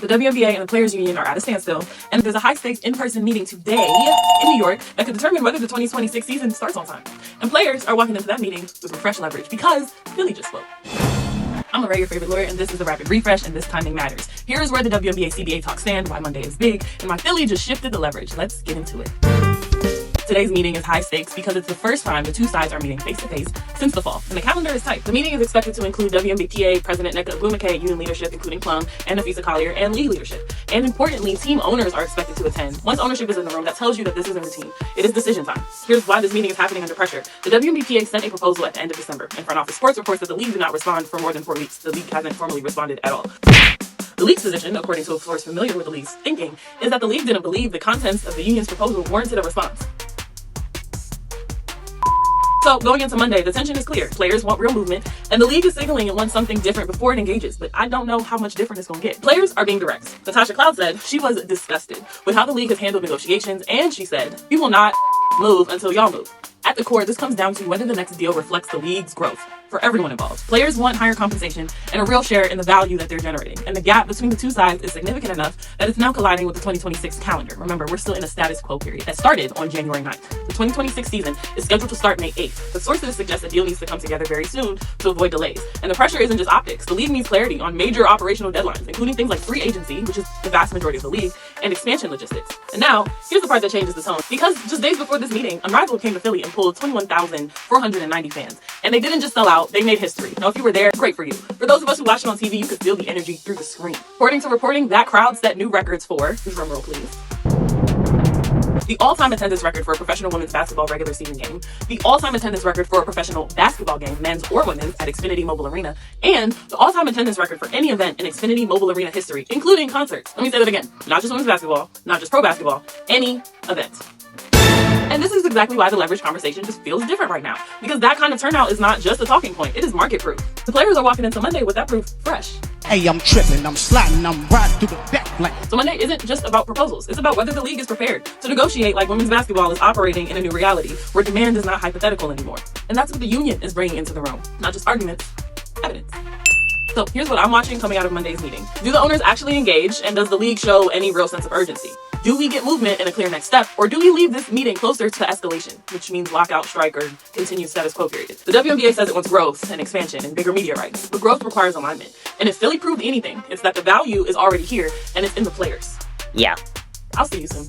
The WNBA and the Players Union are at a standstill, and there's a high-stakes in-person meeting today in New York that could determine whether the 2026 season starts on time. And players are walking into that meeting with refresh leverage because Philly just spoke. I'm Lorraine, your favorite lawyer, and this is the Rapid Refresh, and this timing matters. Here is where the WNBA CBA talks stand, why Monday is big, and why Philly just shifted the leverage. Let's get into it. Today's meeting is high stakes because it's the first time the two sides are meeting face-to-face since the fall, and the calendar is tight. The meeting is expected to include WNBPA President Nneka Agbumike, union leadership, including Plum and Nafisa Collier, and league leadership. And importantly, team owners are expected to attend. Once ownership is in the room, that tells you that this isn't routine. It is decision time. Here's why this meeting is happening under pressure. The WNBPA sent a proposal at the end of December, and Front Office Sports reports that the league did not respond for more than 4 weeks. The league hasn't formally responded at all. The league's position, according to a source familiar with the league's thinking, is that the league didn't believe the contents of the union's proposal warranted a response. So, going into Monday, the tension is clear. Players want real movement, and the league is signaling it wants something different before it engages, but I don't know how much different it's going to get. Players are being direct. Natasha Cloud said she was disgusted with how the league has handled negotiations, and she said, "We will not move until y'all move." At the core, this comes down to whether the next deal reflects the league's growth for everyone involved. Players want higher compensation and a real share in the value that they're generating. And the gap between the two sides is significant enough that it's now colliding with the 2026 calendar. Remember, we're still in a status quo period that started on January 9th. The 2026 season is scheduled to start May 8th. But sources suggest a deal needs to come together very soon to avoid delays. And the pressure isn't just optics. The league needs clarity on major operational deadlines, including things like free agency, which is the vast majority of the league, and expansion logistics. And now, here's the part that changes the tone. Because just days before this meeting, Unrivaled came to Philly and pulled 21,490 fans. And they didn't just sell out, they made history. Now, if you were there, great for you. For those of us who watched it on TV, you could feel the energy through the screen. According to reporting, that crowd set new records for, drum roll please, the all-time attendance record for a professional women's basketball regular season game, the all-time attendance record for a professional basketball game, men's or women's, at Xfinity Mobile Arena, and the all-time attendance record for any event in Xfinity Mobile Arena history, including concerts. Let me say that again. Not just women's basketball, not just pro basketball, any event. And this is exactly why the leverage conversation just feels different right now. Because that kind of turnout is not just a talking point, it is market proof. The players are walking into Monday with that proof fresh. Hey, I'm tripping, I'm sliding, I'm riding through the back like. So Monday isn't just about proposals. It's about whether the league is prepared to negotiate like women's basketball is operating in a new reality where demand is not hypothetical anymore. And that's what the union is bringing into the room. Not just arguments, evidence. So here's what I'm watching coming out of Monday's meeting. Do the owners actually engage, and does the league show any real sense of urgency? Do we get movement and a clear next step, or do we leave this meeting closer to escalation, which means lockout, strike, or continued status quo period? The WNBA says it wants growth and expansion and bigger media rights, but growth requires alignment. And if Philly proved anything, it's that the value is already here and it's in the players. Yeah. I'll see you soon.